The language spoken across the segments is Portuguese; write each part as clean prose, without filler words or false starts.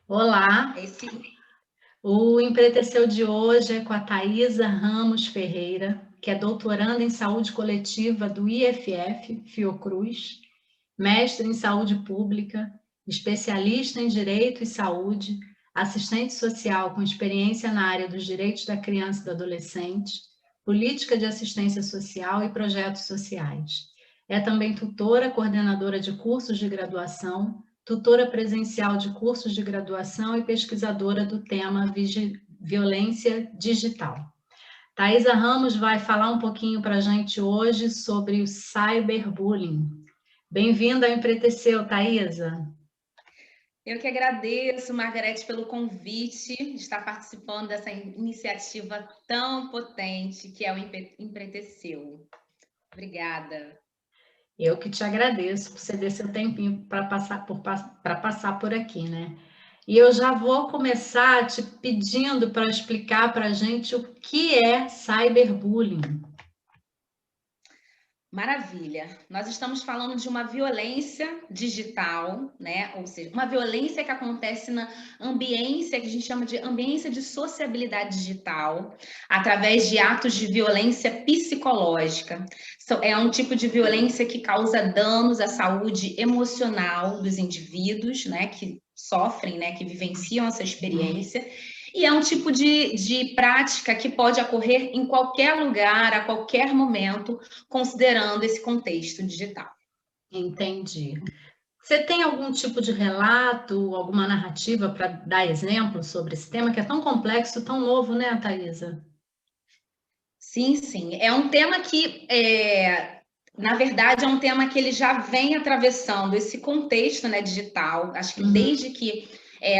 Olá, Esse, o Empreteceu de hoje é com a Thaisa Ramos Ferreira, que é doutoranda em saúde coletiva do IFF, Fiocruz, mestre em saúde pública, especialista em direito e saúde, assistente social com experiência na área dos direitos da criança e do adolescente, política de assistência social e projetos sociais. É também tutora, coordenadora de cursos de graduação, tutora presencial de cursos de graduação e pesquisadora do tema violência digital. Thaisa Ramos vai falar um pouquinho para a gente hoje sobre o cyberbullying. Bem-vinda ao Empreteceu, Thaisa. eu que agradeço, Margarete, pelo convite de estar participando dessa iniciativa tão potente que é o Empreteceu. Obrigada. Eu que te agradeço por ceder seu tempinho para passar por aqui, né? E eu já vou começar te pedindo para explicar para a gente o que é cyberbullying. Maravilha. Nós estamos falando de uma violência digital, né? Ou seja, uma violência que acontece na ambiência, que a gente chama de ambiência de sociabilidade digital, através de atos de violência psicológica. É um tipo de violência que causa danos à saúde emocional dos indivíduos, né? Que sofrem, né? Que vivenciam essa experiência. E é um tipo de prática que pode ocorrer em qualquer lugar, a qualquer momento, considerando esse contexto digital. Entendi. Você tem algum tipo de relato, alguma narrativa para dar exemplo sobre esse tema que é tão complexo, tão novo, né, Thaisa? Sim, sim. É um tema que, na verdade, é um tema que ele já vem atravessando esse contexto, né, digital. Acho que Uhum. desde que,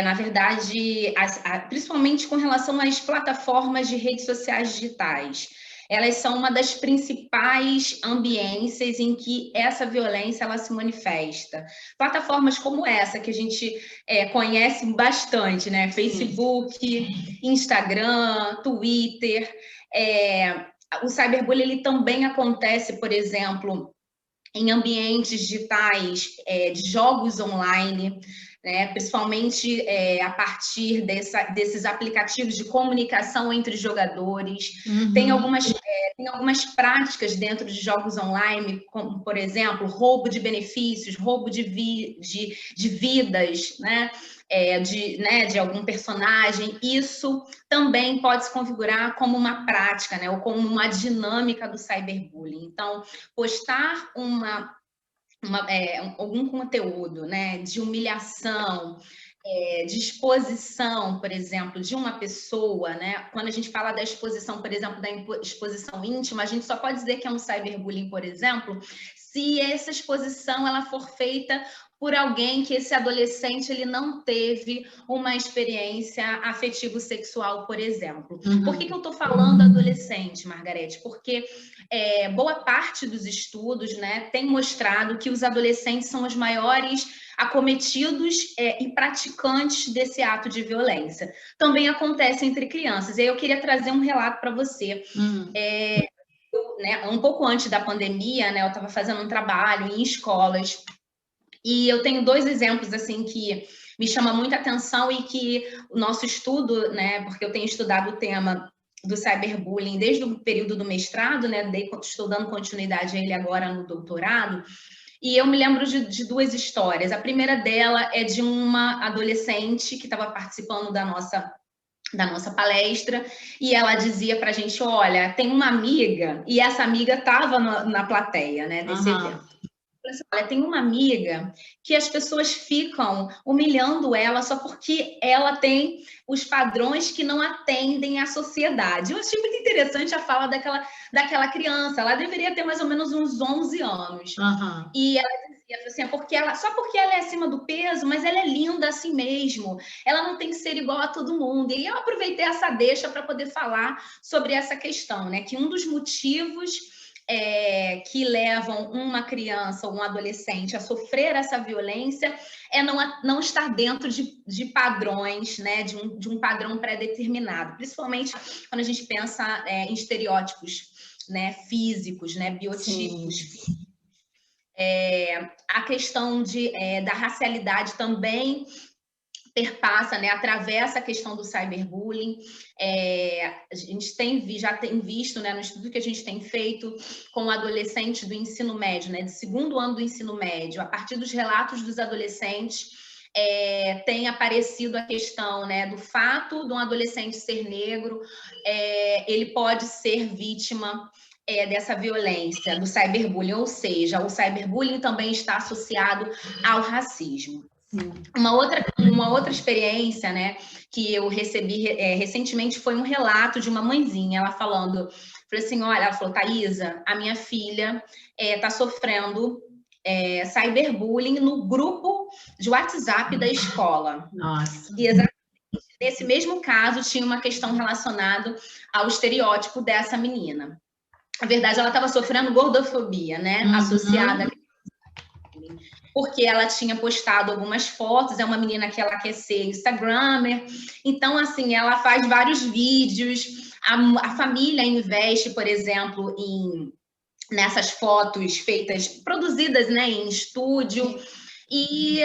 na verdade, principalmente com relação às plataformas de redes sociais digitais. Elas são uma das principais ambiências em que essa violência ela se manifesta. Plataformas como essa, que a gente conhece bastante, né? Sim. Facebook, Instagram, Twitter. O cyberbullying ele também acontece, por exemplo, em ambientes digitais, de jogos online, né? Principalmente a partir desses aplicativos de comunicação entre jogadores. Tem Uhum. algumas práticas dentro de jogos online, como, por exemplo, roubo de benefícios, roubo de vidas, né? De algum personagem. Isso também pode se configurar como uma prática, né? Ou como uma dinâmica do cyberbullying. Então, postar algum conteúdo, né, de humilhação, de exposição, por exemplo, de uma pessoa, né? Quando a gente fala da exposição, por exemplo, da exposição íntima, a gente só pode dizer que é um cyberbullying, por exemplo, se essa exposição ela for feita por alguém que esse adolescente ele não teve uma experiência afetivo-sexual, por exemplo. Por que eu estou falando adolescente, Margarete? Porque boa parte dos estudos, né, tem mostrado que os adolescentes são os maiores acometidos e praticantes desse ato de violência. Também acontece entre crianças. E aí eu queria trazer um relato para você. Né, um pouco antes da pandemia, né, eu estava fazendo um trabalho em escolas e eu tenho dois exemplos assim que me chama muita atenção e que o nosso estudo, né, porque eu tenho estudado o tema do cyberbullying desde o período do mestrado, né, estou dando continuidade a ele agora no doutorado, e eu me lembro de duas histórias. A primeira dela é de uma adolescente que estava participando da nossa palestra, e ela dizia para a gente, olha, tem uma amiga, e essa amiga estava na plateia, né, desse Uhum. evento. Olha, tem uma amiga que as pessoas ficam humilhando ela só porque ela tem os padrões que não atendem à sociedade. Eu achei muito interessante a fala daquela criança. Ela deveria ter mais ou menos uns 11 anos. Uhum. E ela dizia assim, só porque ela é acima do peso, mas ela é linda assim mesmo. Ela não tem que ser igual a todo mundo. E eu aproveitei essa deixa para poder falar sobre essa questão, né? Que um dos motivos que levam uma criança ou um adolescente a sofrer essa violência é não estar dentro de padrões, né, de um padrão pré-determinado, principalmente quando a gente pensa em estereótipos, né, físicos, né, biotipos. Sim. A questão da racialidade também perpassa, né, atravessa a questão do cyberbullying. A gente já tem visto, né, no estudo que a gente tem feito com adolescentes do ensino médio, né, do segundo ano do ensino médio, a partir dos relatos dos adolescentes, tem aparecido a questão, né, do fato de um adolescente ser negro, ele pode ser vítima dessa violência, do cyberbullying, ou seja, o cyberbullying também está associado ao racismo. Uma outra experiência, né, que eu recebi recentemente foi um relato de uma mãezinha, ela falou assim, olha, ela falou, Thaisa, a minha filha está sofrendo cyberbullying no grupo de WhatsApp da escola. Nossa. E exatamente nesse mesmo caso tinha uma questão relacionada ao estereótipo dessa menina. Na verdade, ela estava sofrendo gordofobia, né, associada a porque ela tinha postado algumas fotos, é uma menina que ela quer ser Instagrammer, então, assim, ela faz vários vídeos, a família investe, por exemplo, nessas fotos produzidas, né, em estúdio, e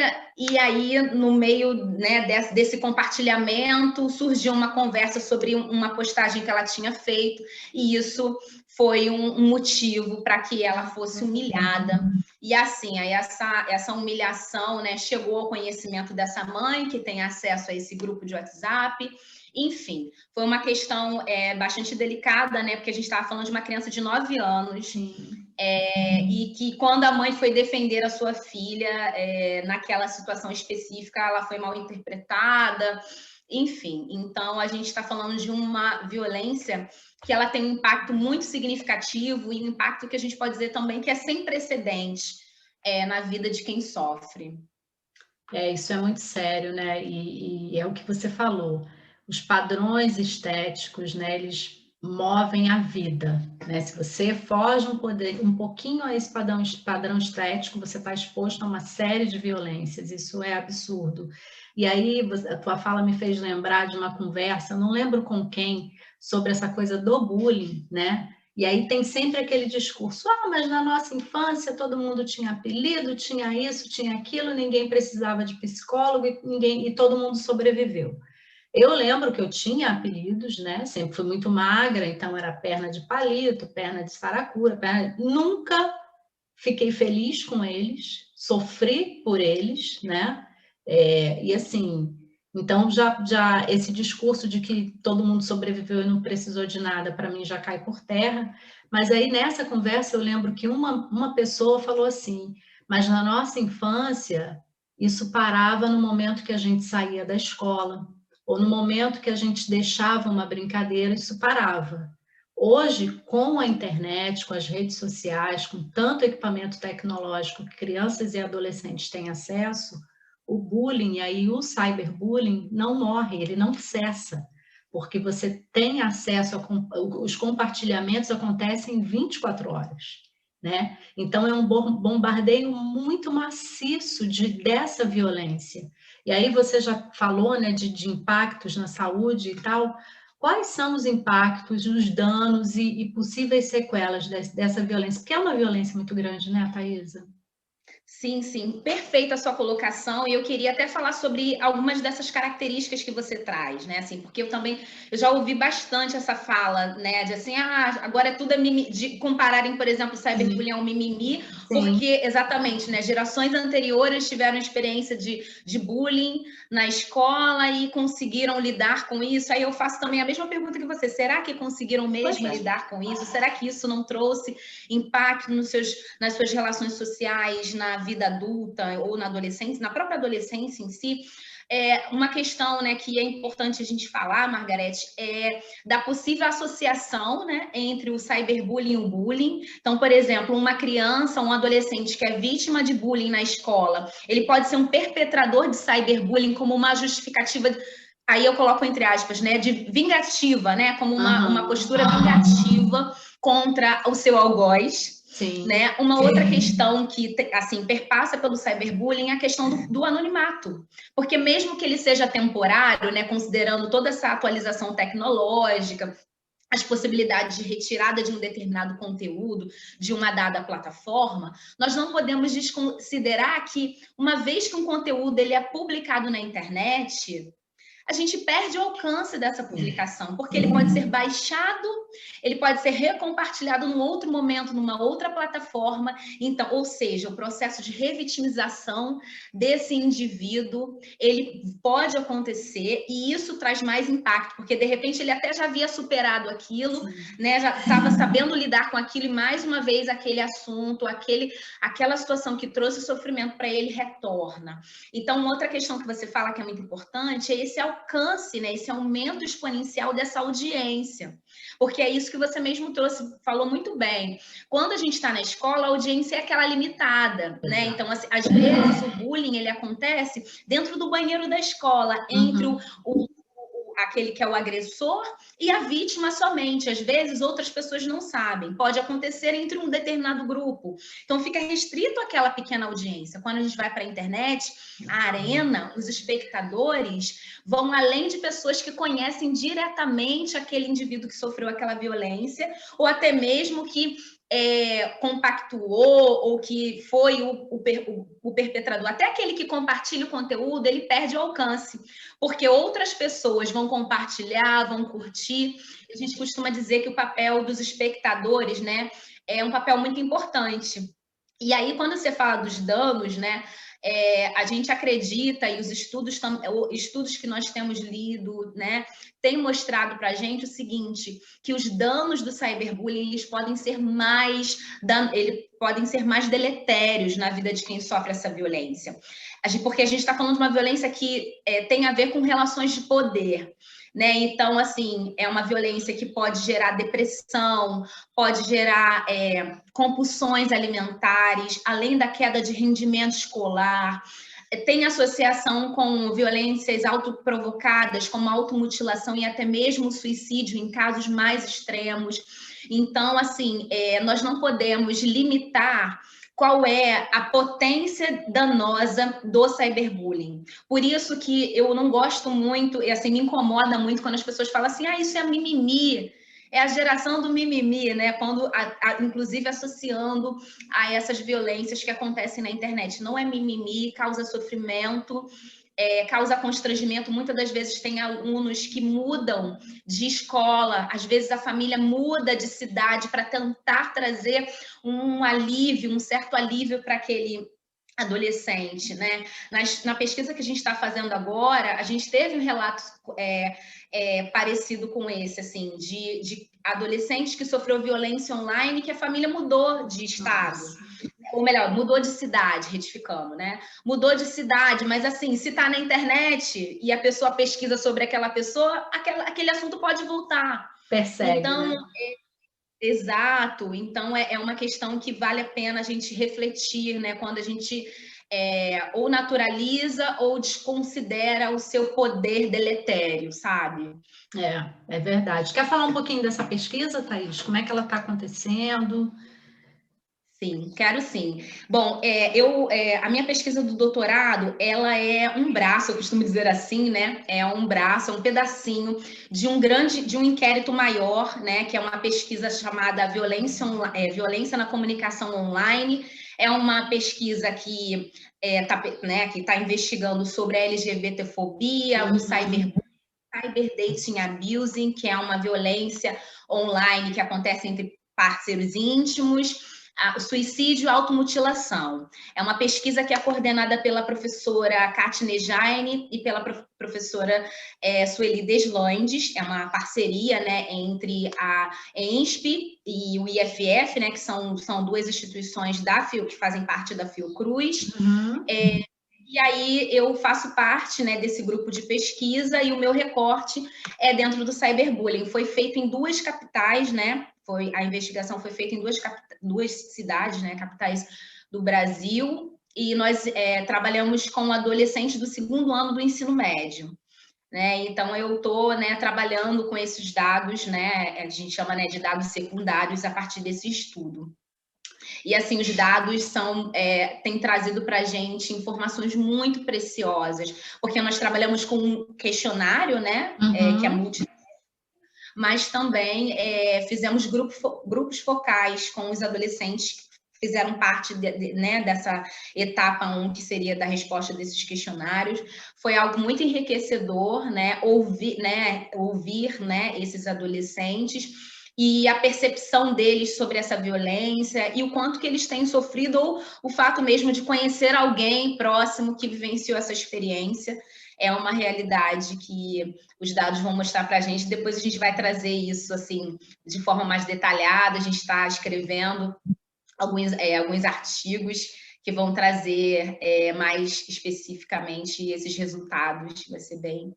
aí, no meio, né, desse compartilhamento, surgiu uma conversa sobre uma postagem que ela tinha feito, e isso foi um motivo para que ela fosse humilhada. E assim, aí essa humilhação, né, chegou ao conhecimento dessa mãe, que tem acesso a esse grupo de WhatsApp. Enfim, foi uma questão bastante delicada, né, porque a gente estava falando de uma criança de 9 anos, e que quando a mãe foi defender a sua filha, naquela situação específica, ela foi mal interpretada, enfim. Então, a gente está falando de uma violência que ela tem um impacto muito significativo e um impacto que a gente pode dizer também que é sem precedentes na vida de quem sofre. Isso é muito sério, né? E é o que você falou. Os padrões estéticos, né? Eles movem a vida, né? Se você foge um pouquinho a esse padrão estético, você está exposto a uma série de violências. Isso é absurdo. E aí, a tua fala me fez lembrar de uma conversa, eu não lembro com quem, sobre essa coisa do bullying, né? E aí tem sempre aquele discurso, mas na nossa infância todo mundo tinha apelido, tinha isso, tinha aquilo, ninguém precisava de psicólogo e todo mundo sobreviveu. Eu lembro que eu tinha apelidos, né? Sempre fui muito magra, então era perna de palito, perna de saracura, nunca fiquei feliz com eles, sofri por eles, né? E assim, então já esse discurso de que todo mundo sobreviveu e não precisou de nada, para mim já cai por terra. Mas aí nessa conversa eu lembro que uma pessoa falou assim, mas na nossa infância isso parava no momento que a gente saía da escola, ou no momento que a gente deixava uma brincadeira, isso parava. Hoje, com a internet, com as redes sociais, com tanto equipamento tecnológico que crianças e adolescentes têm acesso, o bullying, e aí o cyberbullying não morre, ele não cessa, porque você tem acesso, os compartilhamentos acontecem 24 horas, né? Então é um bombardeio muito maciço dessa violência. E aí você já falou, né, de impactos na saúde e tal. Quais são os impactos, os danos e possíveis sequelas dessa violência? Porque é uma violência muito grande, né, Thaisa? Sim, sim, perfeita a sua colocação, e eu queria até falar sobre algumas dessas características que você traz, né, assim, porque eu já ouvi bastante essa fala, né, de assim, agora é tudo de compararem, por exemplo, o cyberbullying ao mimimi, porque, exatamente, né, gerações anteriores tiveram experiência de bullying na escola e conseguiram lidar com isso. Aí eu faço também a mesma pergunta que você, será que conseguiram mesmo lidar com isso? Será que isso não trouxe impacto nas suas relações sociais, na vida adulta ou na adolescência, na própria adolescência em si? Uma questão, né, que é importante a gente falar, Margarete, da possível associação, né, entre o cyberbullying e o bullying. Então, por exemplo, uma criança, um adolescente que é vítima de bullying na escola, ele pode ser um perpetrador de cyberbullying como uma justificativa, aí eu coloco entre aspas, né, de vingativa, né, como uma postura vingativa contra o seu algoz. Sim. Né? Uma outra questão que assim, perpassa pelo cyberbullying é a questão do anonimato. Porque mesmo que ele seja temporário, né, considerando toda essa atualização tecnológica, as possibilidades de retirada de um determinado conteúdo de uma dada plataforma, nós não podemos desconsiderar que, uma vez que um conteúdo ele é publicado na internet, a gente perde o alcance dessa publicação, porque ele pode ser baixado, ele pode ser recompartilhado num outro momento, numa outra plataforma. Então, ou seja, o processo de revitimização desse indivíduo, ele pode acontecer, e isso traz mais impacto, porque de repente ele até já havia superado aquilo, né? Já estava sabendo lidar com aquilo, e mais uma vez aquele assunto, aquela situação que trouxe sofrimento para ele retorna. Então, outra questão que você fala que é muito importante é esse alcance, né? Esse aumento exponencial dessa audiência. Porque é isso que você mesmo trouxe, falou muito bem. Quando a gente está na escola, a audiência é aquela limitada, né? Então, assim, às vezes o bullying ele acontece dentro do banheiro da escola, entre aquele que é o agressor e a vítima somente. Às vezes, outras pessoas não sabem. Pode acontecer entre um determinado grupo. Então, fica restrito àquela pequena audiência. Quando a gente vai para a internet, a arena, os espectadores vão além de pessoas que conhecem diretamente aquele indivíduo que sofreu aquela violência, ou até mesmo que compactuou ou que foi o perpetrador. Até aquele que compartilha o conteúdo, ele perde o alcance, porque outras pessoas vão compartilhar, vão curtir. A gente costuma dizer que o papel dos espectadores, né, é um papel muito importante. E aí, quando você fala dos danos, né, a gente acredita, e os estudos que nós temos lido, né, têm mostrado para a gente o seguinte, que os danos do cyberbullying eles podem ser mais deletérios na vida de quem sofre essa violência. Porque a gente está falando de uma violência que tem a ver com relações de poder. Né? Então, assim, é uma violência que pode gerar depressão, pode gerar compulsões alimentares, além da queda de rendimento escolar. Tem associação com violências autoprovocadas, como automutilação e até mesmo suicídio em casos mais extremos. Então, assim, nós não podemos limitar qual é a potência danosa do cyberbullying. Por isso que eu não gosto muito, e assim, me incomoda muito quando as pessoas falam assim, isso é mimimi, é a geração do mimimi, né? Quando, inclusive, associando a essas violências que acontecem na internet. Não é mimimi, causa sofrimento, causa constrangimento. Muitas das vezes tem alunos que mudam de escola, às vezes a família muda de cidade para tentar trazer um alívio, um certo alívio para aquele adolescente, né? Na pesquisa que a gente está fazendo agora, a gente teve um relato parecido com esse, assim, de adolescentes que sofreu violência online, que a família mudou de estado. Nossa. Ou melhor, mudou de cidade, retificando, né? Mudou de cidade, mas assim, se tá na internet e a pessoa pesquisa sobre aquela pessoa, aquele assunto pode voltar. Persegue, então, né? Exato. Então, é uma questão que vale a pena a gente refletir, né? Quando a gente ou naturaliza ou desconsidera o seu poder deletério, sabe? É verdade. Quer falar um pouquinho dessa pesquisa, Thaís? Como é que ela está acontecendo? Sim, quero sim. Bom, a minha pesquisa do doutorado, ela é um braço, eu costumo dizer assim, né? É um braço, é um pedacinho de um inquérito maior, né? Que é uma pesquisa chamada Violência na Comunicação Online. É uma pesquisa que está investigando sobre a LGBTfobia, o cyberdating abusing, que é uma violência online que acontece entre parceiros íntimos. O suicídio e a automutilação. É uma pesquisa que é coordenada pela professora Katine Jaine e pela professora Sueli Deslandes. É uma parceria, né, entre a ENSP e o IFF, né, que são duas instituições que fazem parte da Fiocruz. E aí eu faço parte, né, desse grupo de pesquisa e o meu recorte é dentro do cyberbullying. Foi feito em 2 capitais, né? A investigação foi feita em 2 cidades, né, capitais do Brasil, e nós trabalhamos com adolescentes do 2º ano do ensino médio. Né? Então, eu estou, né, trabalhando com esses dados, né, a gente chama, né, de dados secundários a partir desse estudo. E, assim, os dados têm trazido para a gente informações muito preciosas, porque nós trabalhamos com um questionário, né, que é mas também fizemos grupos focais com os adolescentes que fizeram parte né, dessa etapa 1, que seria da resposta desses questionários. Foi algo muito enriquecedor, né, ouvir né, esses adolescentes e a percepção deles sobre essa violência e o quanto que eles têm sofrido, ou o fato mesmo de conhecer alguém próximo que vivenciou essa experiência. É uma realidade que os dados vão mostrar para a gente. Depois a gente vai trazer isso assim de forma mais detalhada. A gente está escrevendo alguns artigos que vão trazer mais especificamente esses resultados. Vai ser bem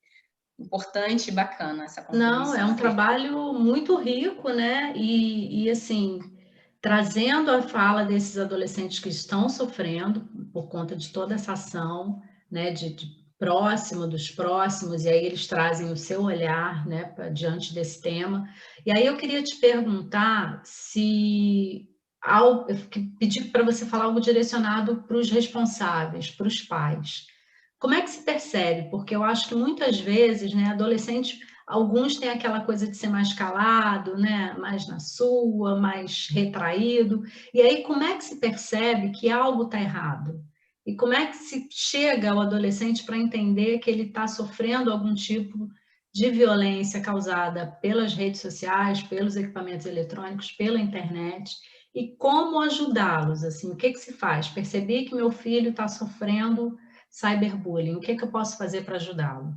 importante e bacana essa contribuição. Não, é um trabalho muito rico, né? E assim, trazendo a fala desses adolescentes que estão sofrendo por conta de toda essa ação, né? De próximo dos próximos, e aí eles trazem o seu olhar, né? Diante desse tema. E aí eu queria te perguntar se eu pedi para você falar algo direcionado para os responsáveis, para os pais. Como é que se percebe? Porque eu acho que muitas vezes, né, adolescentes, alguns têm aquela coisa de ser mais calado, né, mais na sua, mais retraído. E aí, como é que se percebe que algo está errado? E como é que se chega ao adolescente para entender que ele está sofrendo algum tipo de violência causada pelas redes sociais, pelos equipamentos eletrônicos, pela internet? E como ajudá-los? Assim, o que se faz? Percebi que meu filho está sofrendo cyberbullying, o que eu posso fazer para ajudá-lo?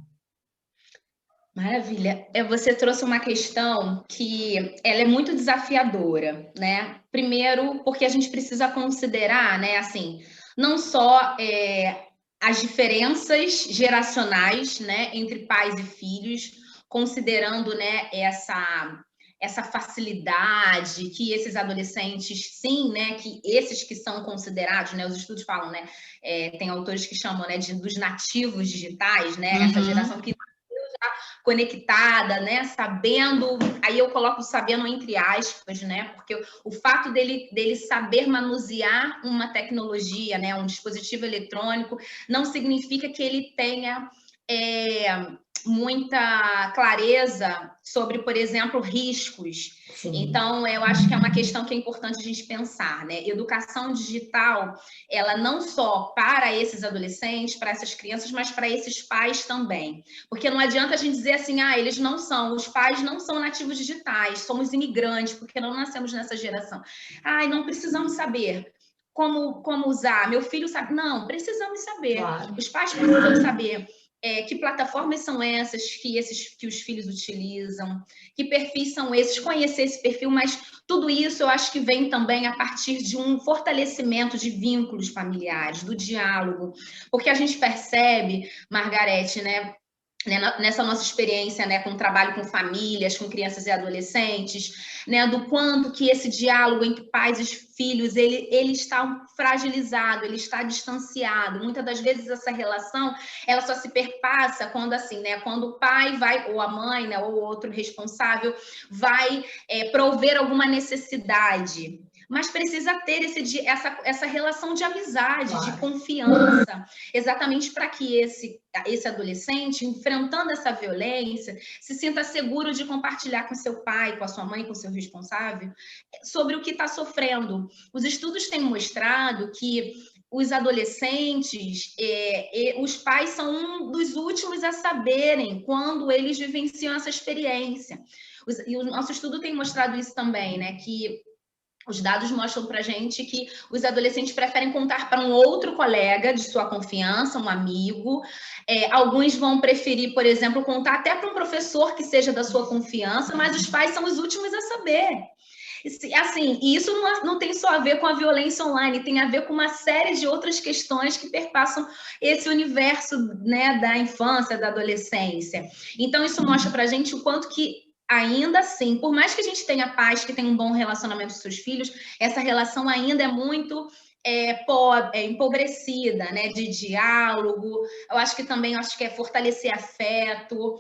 Maravilha. Você trouxe uma questão que ela é muito desafiadora, né? Primeiro, porque a gente precisa considerar, né, assim, não só as diferenças geracionais, né, entre pais e filhos, considerando, né, essa facilidade que esses adolescentes, sim, né, que esses que são considerados, né, os estudos falam, né, tem autores que chamam, né, dos nativos digitais, né, essa geração que conectada, né, sabendo, aí eu coloco sabendo entre aspas, né, porque o fato dele saber manusear uma tecnologia, né, um dispositivo eletrônico, não significa que ele tenha muita clareza sobre, por exemplo, riscos. Sim. Então, eu acho que é uma questão que é importante a gente pensar, né? Educação digital, ela não só para esses adolescentes, para essas crianças, mas para esses pais também. Porque não adianta a gente dizer assim, eles não são, os pais não são nativos digitais, somos imigrantes, porque não nascemos nessa geração. Não precisamos saber como usar, meu filho sabe. Não, precisamos saber. Claro. Os pais precisam saber que plataformas são essas que os filhos utilizam, que perfis são esses, conhecer esse perfil, mas tudo isso eu acho que vem também a partir de um fortalecimento de vínculos familiares, do diálogo, porque a gente percebe, Margarete, né, nessa nossa experiência, né, com o trabalho com famílias, com crianças e adolescentes, né, do quanto que esse diálogo entre pais e filhos, ele está fragilizado, ele está distanciado. Muitas das vezes essa relação, ela só se perpassa quando assim, né, quando o pai vai, ou a mãe, né, ou outro responsável, vai prover alguma necessidade. Mas precisa ter essa relação de amizade, claro, de confiança, exatamente para que esse adolescente, enfrentando essa violência, se sinta seguro de compartilhar com seu pai, com a sua mãe, com o seu responsável, sobre o que está sofrendo. Os estudos têm mostrado que os adolescentes, os pais são um dos últimos a saberem quando eles vivenciam essa experiência. E o nosso estudo tem mostrado isso também, né? Que os dados mostram para a gente que os adolescentes preferem contar para um outro colega de sua confiança, um amigo. Alguns vão preferir, por exemplo, contar até para um professor que seja da sua confiança, mas os pais são os últimos a saber. Assim, e isso não tem só a ver com a violência online, tem a ver com uma série de outras questões que perpassam esse universo, né, da infância, da adolescência. Então, isso mostra para a gente o quanto que ainda assim, por mais que a gente tenha pais que tenham um bom relacionamento com seus filhos, essa relação ainda é muito empobrecida, né, de diálogo. Eu acho que é fortalecer afeto,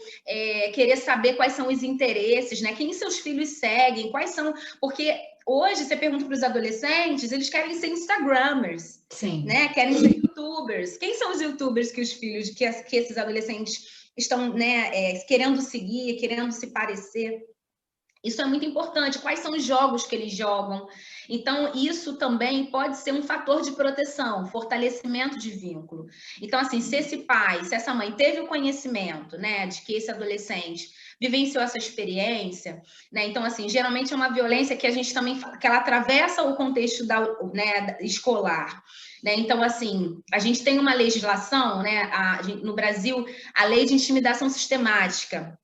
querer saber quais são os interesses, né, quem seus filhos seguem, quais são, porque hoje você pergunta para os adolescentes, eles querem ser Instagrammers, sim, né, querem ser YouTubers. Quem são os YouTubers que os filhos, que esses adolescentes estão, né, querendo seguir, querendo se parecer? Isso é muito importante. Quais são os jogos que eles jogam? Então, isso também pode ser um fator de proteção, fortalecimento de vínculo. Então, assim, se esse pai, se essa mãe teve o conhecimento, né, de que esse adolescente vivenciou essa experiência, né? Então, assim, geralmente é uma violência que a gente também que ela atravessa o contexto né, escolar. Né? Então, assim, a gente tem uma legislação, né, no Brasil, a Lei de Intimidação Sistemática,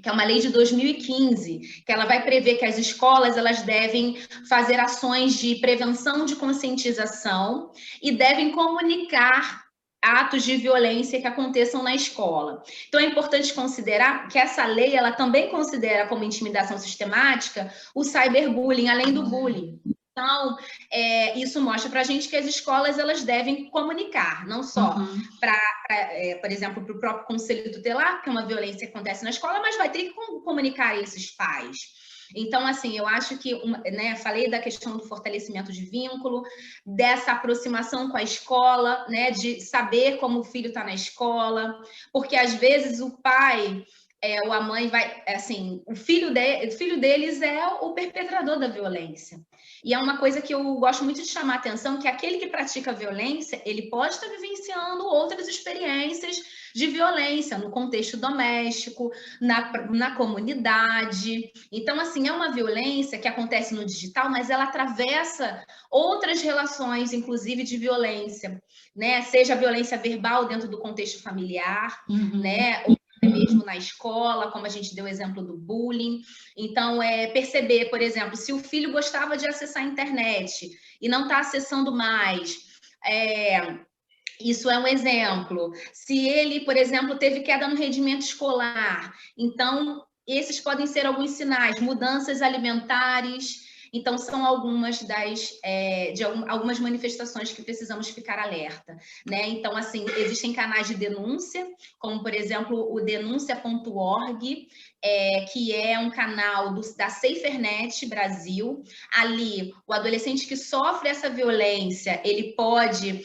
que é uma lei de 2015, que ela vai prever que as escolas elas devem fazer ações de prevenção, de conscientização e devem comunicar atos de violência que aconteçam na escola. Então é importante considerar que essa lei ela também considera como intimidação sistemática o cyberbullying, além do bullying. Então, isso mostra para a gente que as escolas elas devem comunicar, não só para, por exemplo, para o próprio conselho tutelar, que é uma violência que acontece na escola, mas vai ter que comunicar a esses pais. Então, assim, eu acho que, né, falei da questão do fortalecimento de vínculo, dessa aproximação com a escola, né, de saber como o filho está na escola, porque às vezes o pai ou a mãe vai, assim, o filho deles é o perpetrador da violência. E é uma coisa que eu gosto muito de chamar a atenção, que aquele que pratica violência, ele pode estar vivenciando outras experiências de violência no contexto doméstico, na comunidade. Então, assim, é uma violência que acontece no digital, mas ela atravessa outras relações, inclusive de violência, né? Seja a violência verbal dentro do contexto familiar, né? Ou mesmo na escola, como a gente deu o exemplo do bullying. Então, perceber, por exemplo, se o filho gostava de acessar a internet e não está acessando mais, isso é um exemplo. Se ele, por exemplo, teve queda no rendimento escolar, então esses podem ser alguns sinais, mudanças alimentares. Então, são algumas algumas manifestações que precisamos ficar alerta, né? Então, assim, existem canais de denúncia, como, por exemplo, o denúncia.org, que é um canal da SaferNet Brasil. Ali, o adolescente que sofre essa violência, ele pode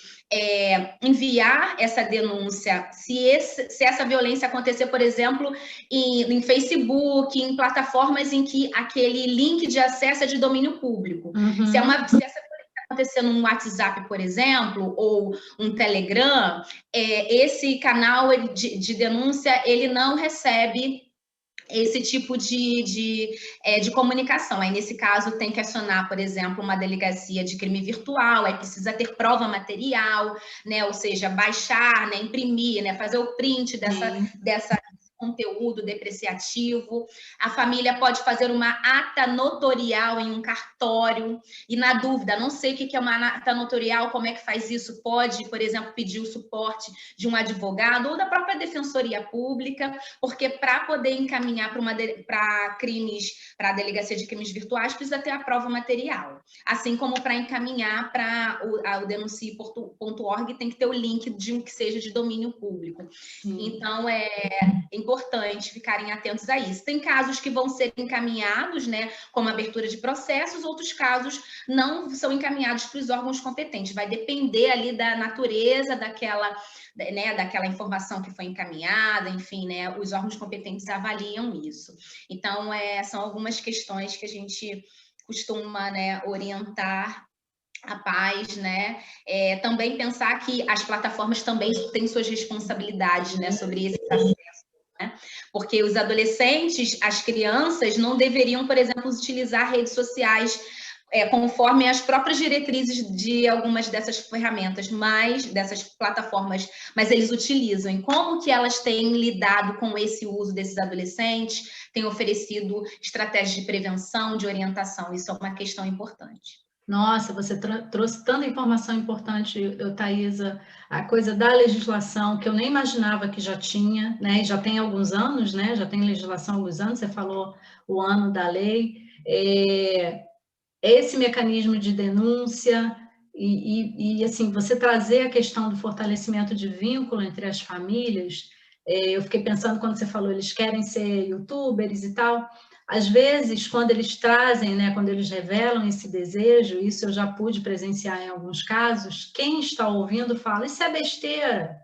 enviar essa denúncia se essa violência acontecer, por exemplo, em Facebook, em plataformas em que aquele link de acesso é de domínio público. Se essa violência acontecer num WhatsApp, por exemplo, ou um Telegram, esse canal de denúncia, ele não recebe esse tipo de comunicação. Aí, nesse caso, tem que acionar, por exemplo, uma delegacia de crime virtual, aí precisa ter prova material, né? Ou seja, baixar, né? Imprimir, né? Fazer o print dessa conteúdo depreciativo. A família pode fazer uma ata notorial em um cartório, e na dúvida, não sei o que é uma ata notorial, como é que faz isso? Pode, por exemplo, pedir o suporte de um advogado ou da própria Defensoria Pública, porque para poder encaminhar para crimes, para a delegacia de crimes virtuais, precisa ter a prova material. Assim como para encaminhar para o denuncie.org, tem que ter o link de um que seja de domínio público. Então, é importante ficarem atentos a isso. Tem casos que vão ser encaminhados, né, como abertura de processos, outros casos não são encaminhados para os órgãos competentes. Vai depender ali da natureza daquela informação que foi encaminhada, enfim, né, os órgãos competentes avaliam isso. Então, são algumas questões que a gente costuma, né, orientar a paz, né? Também pensar que as plataformas também têm suas responsabilidades, né, sobre esse acesso, né? Porque os adolescentes, as crianças, não deveriam, por exemplo, utilizar redes sociais conforme as próprias diretrizes de algumas dessas ferramentas, dessas plataformas, mas eles utilizam. E como que elas têm lidado com esse uso desses adolescentes, têm oferecido estratégias de prevenção, de orientação, isso é uma questão importante. Nossa, você trouxe tanta informação importante, Thaisa, a coisa da legislação, que eu nem imaginava que já tinha, né? Já tem alguns anos, né? Já tem legislação há alguns anos, você falou o ano da lei. Esse mecanismo de denúncia e assim, você trazer a questão do fortalecimento de vínculo entre as famílias, eu fiquei pensando quando você falou, eles querem ser youtubers e tal. Às vezes, quando eles trazem, né, quando eles revelam esse desejo, isso eu já pude presenciar em alguns casos, quem está ouvindo fala, isso é besteira,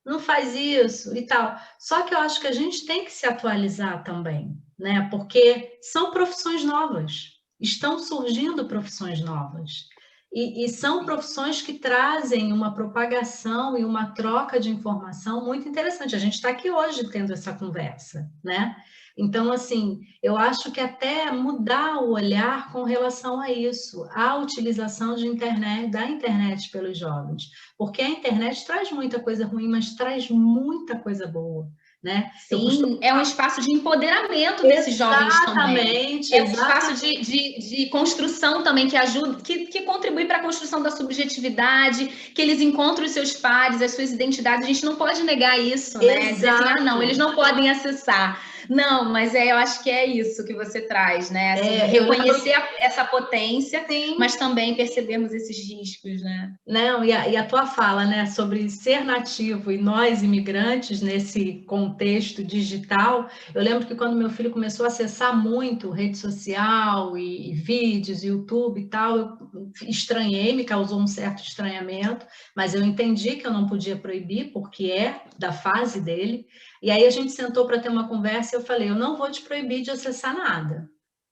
não faz isso e tal. Só que eu acho que a gente tem que se atualizar também, né? Porque são profissões novas, estão surgindo profissões novas. E são profissões que trazem uma propagação e uma troca de informação muito interessante. A gente está aqui hoje tendo essa conversa, né? Então, assim, eu acho que até mudar o olhar com relação a isso, a utilização de internet, da internet pelos jovens, porque a internet traz muita coisa ruim, mas traz muita coisa boa, né? Sim, é um espaço de empoderamento desses jovens também. Exatamente, É um espaço exatamente. de construção também, que ajuda, que contribui para a construção da subjetividade, que eles encontram os seus pares, as suas identidades. A gente não pode negar isso, né? Dizer assim, ah, não, eles não podem acessar. Não, mas eu acho que é isso que você traz, né? Assim, reconhecer essa potência, sim, mas também percebermos esses riscos, né? Não, e a tua fala, né, sobre ser nativo e nós imigrantes nesse contexto digital, eu lembro que quando meu filho começou a acessar muito rede social e vídeos, YouTube e tal, eu estranhei, me causou um certo estranhamento, mas eu entendi que eu não podia proibir, porque é da fase dele, e aí a gente sentou para ter uma conversa e eu falei, eu não vou te proibir de acessar nada,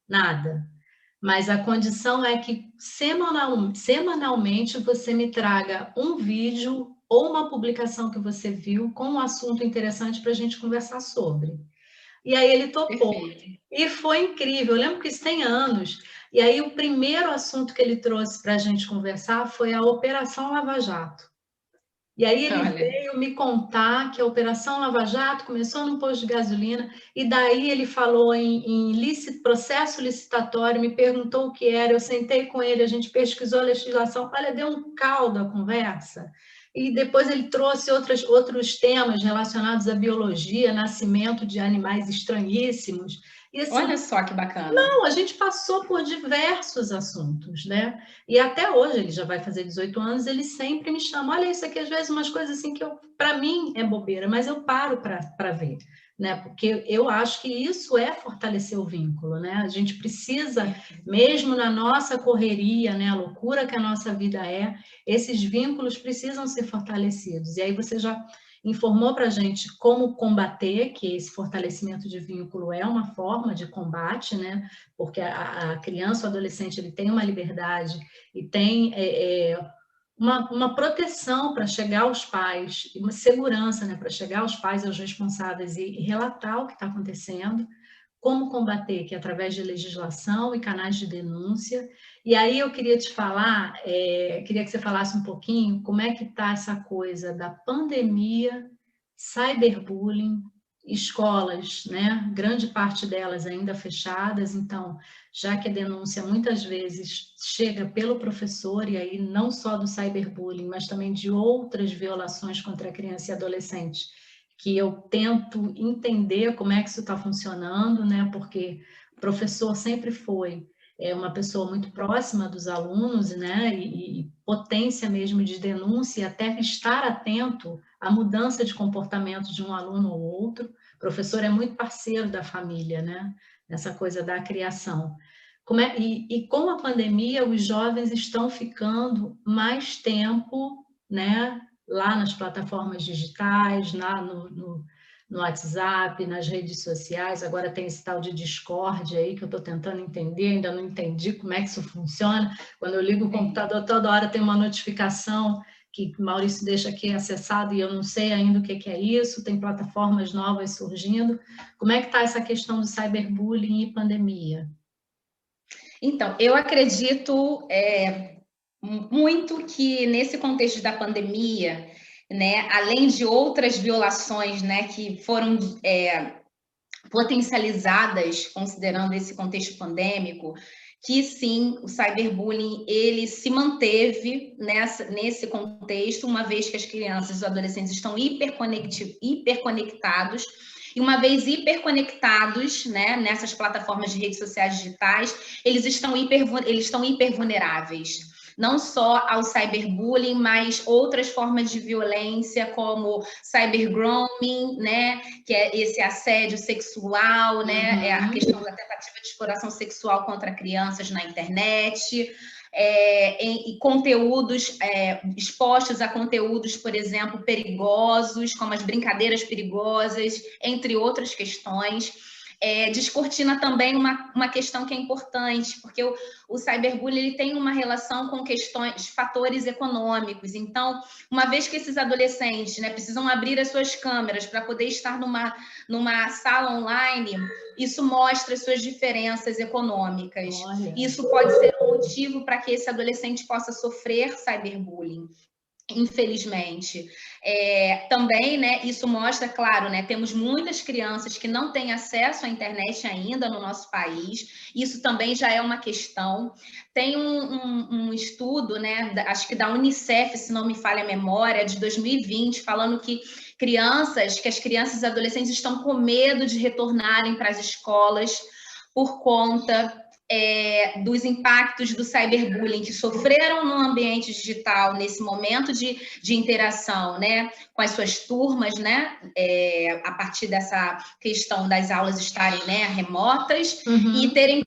nada. Mas a condição é que semanalmente você me traga um vídeo ou uma publicação que você viu com um assunto interessante para a gente conversar sobre. E aí ele topou. Perfeito. E foi incrível. Eu lembro que isso tem anos. E aí o primeiro assunto que ele trouxe para a gente conversar foi a Operação Lava Jato. E aí ele veio me contar que a Operação Lava Jato começou num posto de gasolina, e daí ele falou em processo licitatório, me perguntou o que era, eu sentei com ele, a gente pesquisou a legislação, olha, deu um caldo a conversa. E depois ele trouxe outros temas relacionados à biologia, nascimento de animais estranhíssimos. E, assim, olha só que bacana. Não, a gente passou por diversos assuntos, né? E até hoje, ele já vai fazer 18 anos, ele sempre me chama, olha isso aqui, às vezes umas coisas assim que para mim é bobeira, mas eu paro para ver, né? Porque eu acho que isso é fortalecer o vínculo, né? A gente precisa, mesmo na nossa correria, né? A loucura que a nossa vida é, esses vínculos precisam ser fortalecidos. E aí você já informou para a gente como combater, que esse fortalecimento de vínculo é uma forma de combate, né? Porque a criança ou adolescente ele tem uma liberdade e tem uma proteção para chegar aos pais, uma segurança, né? Para chegar aos pais, aos responsáveis e relatar o que está acontecendo. Como combater, que é através de legislação e canais de denúncia. E aí eu queria te falar, queria que você falasse um pouquinho como é que está essa coisa da pandemia, cyberbullying, escolas, né? Grande parte delas ainda fechadas, então, já que a denúncia muitas vezes chega pelo professor, e aí não só do cyberbullying, mas também de outras violações contra a criança e adolescente, que eu tento entender como é que isso está funcionando, né? Porque o professor sempre foi uma pessoa muito próxima dos alunos, né? E potência mesmo de denúncia, e até estar atento à mudança de comportamento de um aluno ou outro. O professor é muito parceiro da família, né? Nessa coisa da criação. E com a pandemia, os jovens estão ficando mais tempo, né? Lá nas plataformas digitais, lá no WhatsApp, nas redes sociais, agora tem esse tal de Discord aí que eu estou tentando entender, ainda não entendi como é que isso funciona. Quando eu ligo o computador, toda hora tem uma notificação que Maurício deixa aqui acessado e eu não sei ainda o que é isso, tem plataformas novas surgindo. Como é que está essa questão do cyberbullying e pandemia? Então, eu acredito muito que nesse contexto da pandemia, né, além de outras violações, né, que foram potencializadas considerando esse contexto pandêmico, que sim, o cyberbullying ele se manteve nesse contexto, uma vez que as crianças e os adolescentes estão hiperconectados. E uma vez hiperconectados, né, nessas plataformas de redes sociais digitais, eles estão hipervulneráveis. Não só ao cyberbullying, mas outras formas de violência, como cybergrooming, né, que é esse assédio sexual, né, é a questão da tentativa de exploração sexual contra crianças na internet. E conteúdos expostos a conteúdos, por exemplo, perigosos, como as brincadeiras perigosas, entre outras questões. descortina também uma questão que é importante, porque o cyberbullying ele tem uma relação com questões, fatores econômicos. Então, uma vez que esses adolescentes, né, precisam abrir as suas câmeras para poder estar numa sala online, isso mostra as suas diferenças econômicas. Olha. Isso pode ser um motivo para que esse adolescente possa sofrer cyberbullying. Infelizmente. Também, né, isso mostra, claro, né, temos muitas crianças que não têm acesso à internet ainda no nosso país, isso também já é uma questão. Tem um estudo, né, acho que da Unicef, se não me falha a memória, de 2020, falando que as crianças e adolescentes estão com medo de retornarem para as escolas por conta dos impactos do cyberbullying que sofreram no ambiente digital nesse momento de interação, né, com as suas turmas, né, a partir dessa questão das aulas estarem, né, remotas, e terem que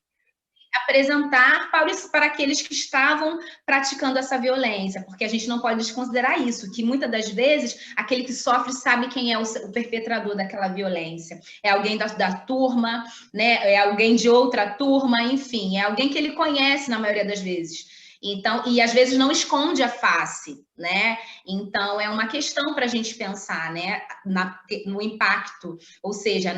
apresentar para aqueles que estavam praticando essa violência, porque a gente não pode desconsiderar isso, que muitas das vezes aquele que sofre sabe quem é o perpetrador daquela violência. É alguém da turma, né? É alguém de outra turma, enfim, é alguém que ele conhece na maioria das vezes. Então, e às vezes não esconde a face, né? Então, é uma questão para a gente pensar, né? No impacto, ou seja,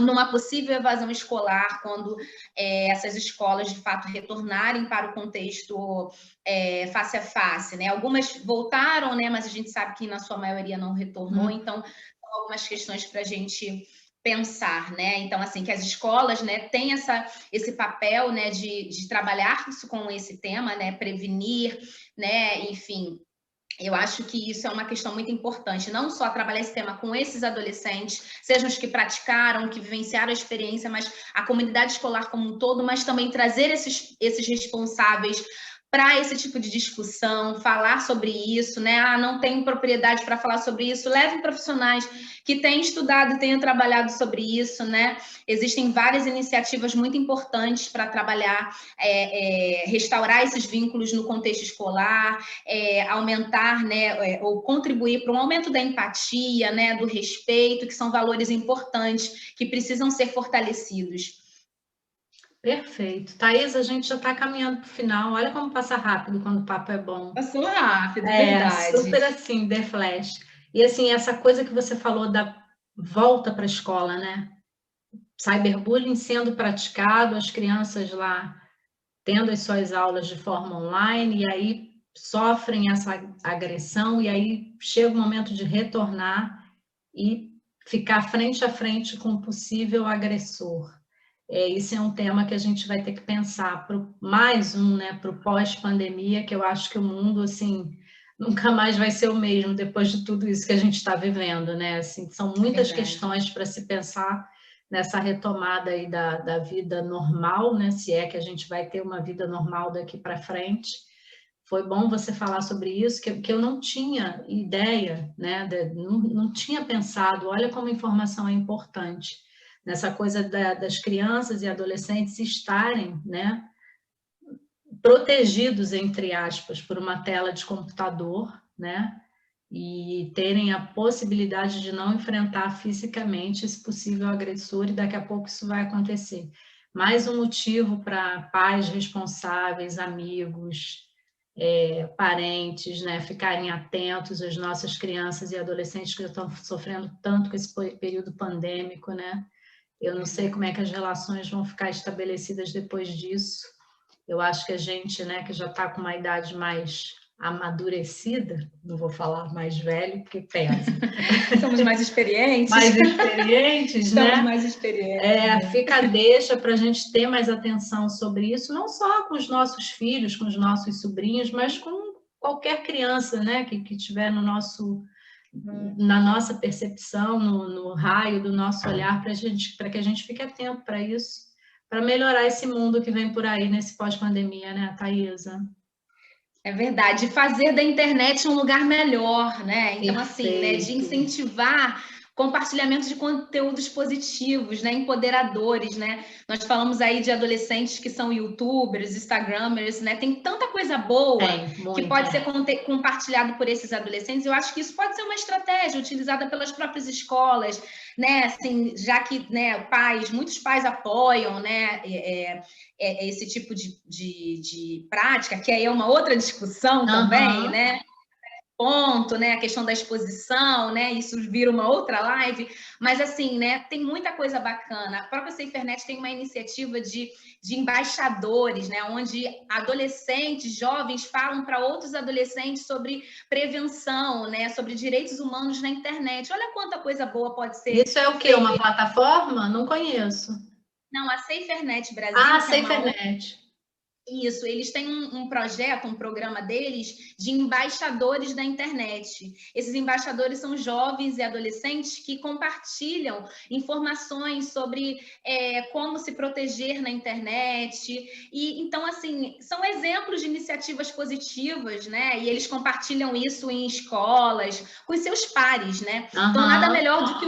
numa possível evasão escolar, quando essas escolas, de fato, retornarem para o contexto face a face, né? Algumas voltaram, né? Mas a gente sabe que, na sua maioria, não retornou. Então, são algumas questões para a gente pensar, né? Então, assim, que as escolas, né, têm esse papel, né, de trabalhar com esse tema, né, prevenir, né, enfim. Eu acho que isso é uma questão muito importante, não só trabalhar esse tema com esses adolescentes, sejam os que praticaram, que vivenciaram a experiência, mas a comunidade escolar como um todo, mas também trazer esses responsáveis para esse tipo de discussão, falar sobre isso, né? Não tenho propriedade para falar sobre isso, levem profissionais que têm estudado e tenham trabalhado sobre isso, né? Existem várias iniciativas muito importantes para trabalhar, restaurar esses vínculos no contexto escolar, aumentar, né, ou contribuir para um aumento da empatia, né, do respeito, que são valores importantes que precisam ser fortalecidos. Perfeito. Thaís, a gente já está caminhando para o final. Olha como passa rápido quando o papo é bom. Passou rápido, verdade. Super assim, The Flash. E assim, essa coisa que você falou da volta para a escola, né? Cyberbullying sendo praticado, as crianças lá tendo as suas aulas de forma online, e aí sofrem essa agressão, e aí chega o momento de retornar e ficar frente a frente com o possível agressor. Esse é um tema que a gente vai ter que pensar mais né, para o pós-pandemia, que eu acho que o mundo, assim, nunca mais vai ser o mesmo depois de tudo isso que a gente está vivendo, né? Assim, são muitas questões para se pensar nessa retomada aí da vida normal, né? Se é que a gente vai ter uma vida normal daqui para frente. Foi bom você falar sobre isso, que eu não tinha ideia, né? Não tinha pensado. Olha como a informação é importante nessa coisa das crianças e adolescentes estarem, né, protegidos, entre aspas, por uma tela de computador, né, e terem a possibilidade de não enfrentar fisicamente esse possível agressor, e daqui a pouco isso vai acontecer. Mais um motivo para pais responsáveis, amigos, parentes, né, ficarem atentos às nossas crianças e adolescentes que já estão sofrendo tanto com esse período pandêmico, né? Eu não sei como é que as relações vão ficar estabelecidas depois disso. Eu acho que a gente, né, que já está com uma idade mais amadurecida, não vou falar mais velho, porque pesa. Somos mais experientes. Mais experientes, né? Somos mais experientes. Fica deixa para a gente ter mais atenção sobre isso, não só com os nossos filhos, com os nossos sobrinhos, mas com qualquer criança, né, que tiver na nossa percepção, no raio do nosso olhar, para que a gente fique atento para isso, para melhorar esse mundo que vem por aí nesse pós-pandemia, né, Thaisa? É verdade, fazer da internet um lugar melhor, né? Então, Perfeito. assim, né, de incentivar compartilhamento de conteúdos positivos, né, empoderadores, né? Nós falamos aí de adolescentes que são youtubers, instagramers, né? Tem tanta coisa boa que pode ser compartilhado por esses adolescentes. Eu acho que isso pode ser uma estratégia utilizada pelas próprias escolas, né? Assim, já que, né, muitos pais apoiam, né, esse tipo de prática, que aí é uma outra discussão também, né? Ponto, né? A questão da exposição, né? Isso vira uma outra live, mas assim, né? Tem muita coisa bacana. A própria SaferNet tem uma iniciativa de embaixadores, né? Onde adolescentes, jovens falam para outros adolescentes sobre prevenção, né? Sobre direitos humanos na internet. Olha quanta coisa boa pode ser. Isso é o quê? Uma plataforma? Não conheço. Não, a SaferNet Brasil. Ah, SaferNet. Isso, eles têm um projeto, um programa deles de embaixadores da internet. Esses embaixadores são jovens e adolescentes que compartilham informações sobre como se proteger na internet. E então, assim, são exemplos de iniciativas positivas, né? E eles compartilham isso em escolas, com os seus pares, né? Então, nada melhor do que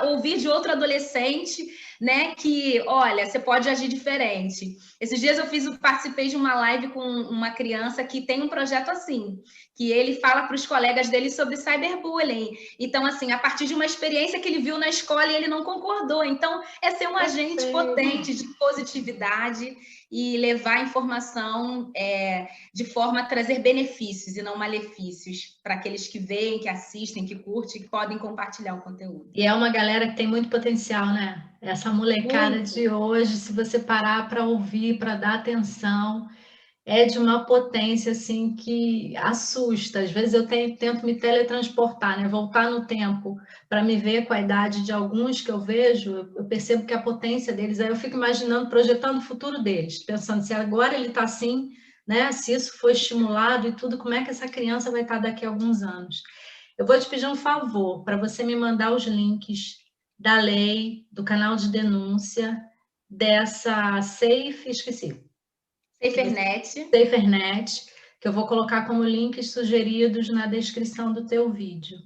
ouvir de outro adolescente, né? Que, olha, você pode agir diferente. Esses dias eu participei de uma live com uma criança que tem um projeto assim, que ele fala para os colegas dele sobre cyberbullying. Então, assim, a partir de uma experiência que ele viu na escola e ele não concordou. Então, é ser um agente potente de positividade e levar a informação de forma a trazer benefícios e não malefícios para aqueles que veem, que assistem, que curtem, que podem compartilhar o conteúdo. E é uma galera que tem muito potencial, né? Essa molecada de hoje, se você parar para ouvir, para dar atenção, é de uma potência assim que assusta. Às vezes eu tento me teletransportar, né? Voltar no tempo para me ver com a idade de alguns que eu vejo, eu percebo que a potência deles, aí eu fico imaginando, projetando o futuro deles, pensando se agora ele está assim, né? Se isso foi estimulado e tudo, como é que essa criança vai estar daqui a alguns anos? Eu vou te pedir um favor para você me mandar os links da lei, do canal de denúncia, dessa SaferNet, que eu vou colocar como links sugeridos na descrição do teu vídeo.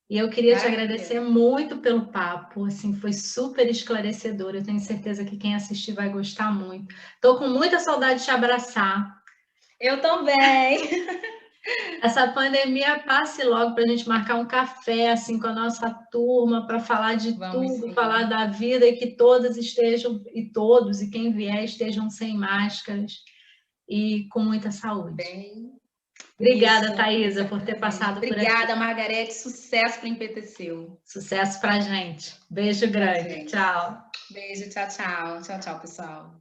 E eu queria te agradecer muito pelo papo, assim, foi super esclarecedor, eu tenho certeza que quem assistir vai gostar muito. Estou com muita saudade de te abraçar. Eu também! Essa pandemia passe logo para a gente marcar um café assim com a nossa turma para falar de tudo, falar da vida e que todas estejam, e todos, e quem vier, estejam sem máscaras e com muita saúde. Obrigada, Thaisa, por ter passado por aqui. Obrigada, Margarete. Sucesso para o Empeteceu. Sucesso para a gente. Beijo grande. Tchau. Beijo, tchau, tchau. Tchau, tchau, pessoal.